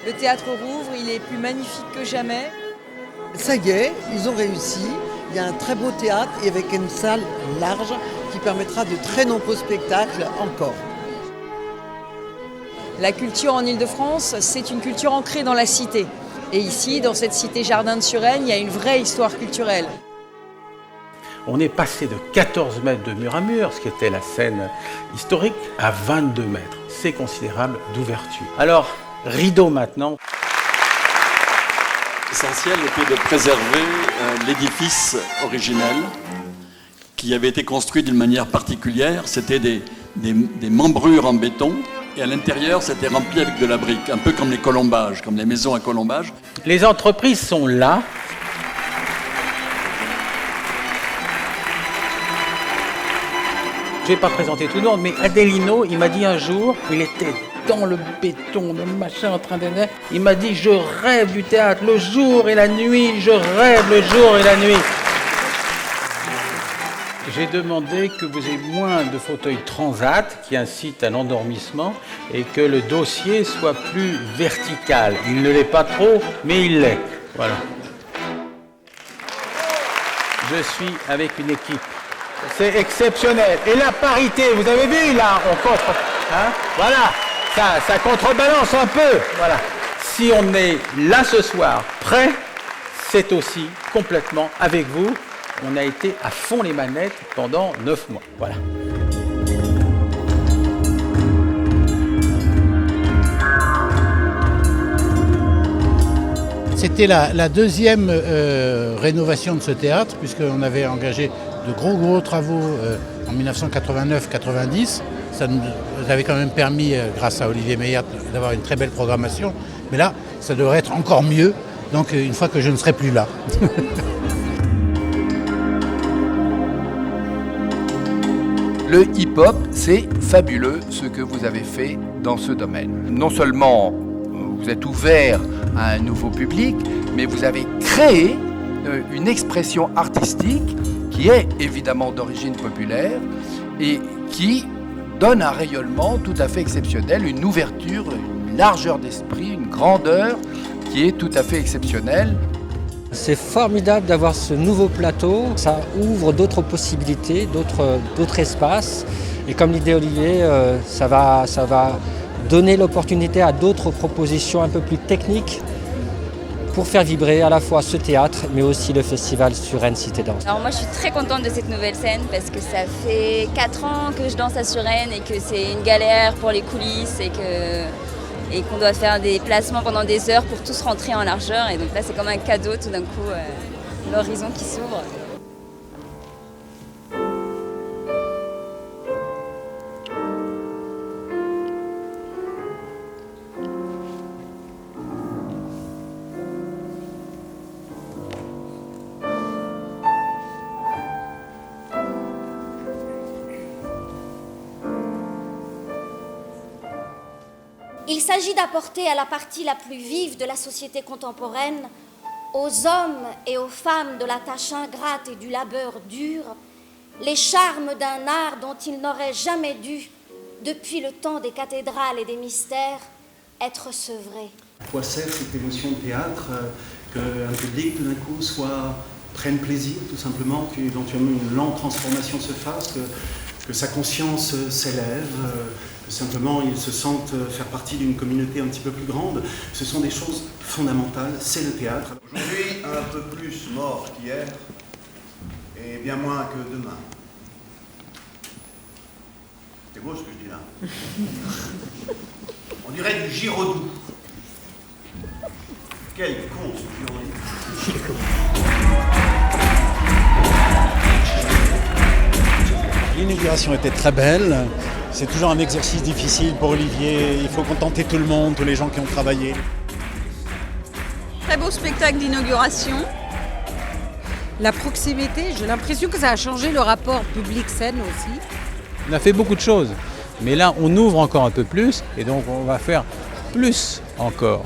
Le théâtre rouvre, il est plus magnifique que jamais. Ça y est, ils ont réussi. Il y a un très beau théâtre et avec une salle large qui permettra de très nombreux spectacles encore. La culture en Île-de-France, c'est une culture ancrée dans la cité. Et ici, dans cette cité Jardin de Suresnes, il y a une vraie histoire culturelle. On est passé de 14 mètres de mur à mur, ce qui était la scène historique, à 22 mètres. C'est considérable d'ouverture. Alors, rideau maintenant. L'essentiel était de préserver l'édifice originel qui avait été construit d'une manière particulière. C'était des membrures en béton et à l'intérieur, c'était rempli avec de la brique, un peu comme les colombages, comme les maisons à colombages. Les entreprises sont là. Je ne vais pas présenter tout le monde, mais Adelino, il m'a dit un jour, il était dans le béton, le machin en train de naître. Il m'a dit, je rêve du théâtre, le jour et la nuit, je rêve le jour et la nuit. J'ai demandé que vous ayez moins de fauteuils transat qui incitent à l'endormissement et que le dossier soit plus vertical. Il ne l'est pas trop, mais il l'est. Voilà. Je suis avec une équipe. C'est exceptionnel. Et la parité, vous avez vu là, on contre. Hein, voilà, ça contrebalance un peu. Voilà. Si on est là ce soir, prêt, c'est aussi complètement avec vous. On a été à fond les manettes pendant 9 mois. Voilà. C'était la deuxième rénovation de ce théâtre, puisqu'on avait engagé de gros travaux en 1989-90. Ça nous avait quand même permis, grâce à Olivier Meyer, d'avoir une très belle programmation. Mais là, ça devrait être encore mieux, donc une fois que je ne serai plus là. Le hip-hop, c'est fabuleux ce que vous avez fait dans ce domaine. Non seulement vous êtes ouvert à un nouveau public, mais vous avez créé une expression artistique qui est évidemment d'origine populaire et qui donne un rayonnement tout à fait exceptionnel, une ouverture, une largeur d'esprit, une grandeur qui est tout à fait exceptionnelle. C'est formidable d'avoir ce nouveau plateau, ça ouvre d'autres possibilités, d'autres espaces. Et comme l'idée Olivier, ça va donner l'opportunité à d'autres propositions un peu plus techniques pour faire vibrer à la fois ce théâtre, mais aussi le festival Suresnes Cité Danse. Alors moi je suis très contente de cette nouvelle scène parce que ça fait 4 ans que je danse à Suresnes et que c'est une galère pour les coulisses et qu'on doit faire des placements pendant des heures pour tous rentrer en largeur. Et donc là, c'est comme un cadeau, tout d'un coup, l'horizon qui s'ouvre. Il s'agit d'apporter à la partie la plus vive de la société contemporaine, aux hommes et aux femmes de la tâche ingrate et du labeur dur, les charmes d'un art dont ils n'auraient jamais dû, depuis le temps des cathédrales et des mystères, être sevrés. À quoi sert cette émotion de théâtre, qu'un public tout d'un coup prenne plaisir tout simplement, qu'éventuellement une lente transformation se fasse, que sa conscience s'élève, que simplement ils se sentent faire partie d'une communauté un petit peu plus grande. Ce sont des choses fondamentales, c'est le théâtre. Aujourd'hui, un peu plus mort qu'hier et bien moins que demain. C'est beau ce que je dis là. On dirait du Giraudoux. Quel con ce Giraudoux. L'inauguration était très belle. C'est toujours un exercice difficile pour Olivier. Il faut contenter tout le monde, tous les gens qui ont travaillé. Très beau spectacle d'inauguration. La proximité, j'ai l'impression que ça a changé le rapport public-scène aussi. On a fait beaucoup de choses, mais là on ouvre encore un peu plus et donc on va faire plus encore.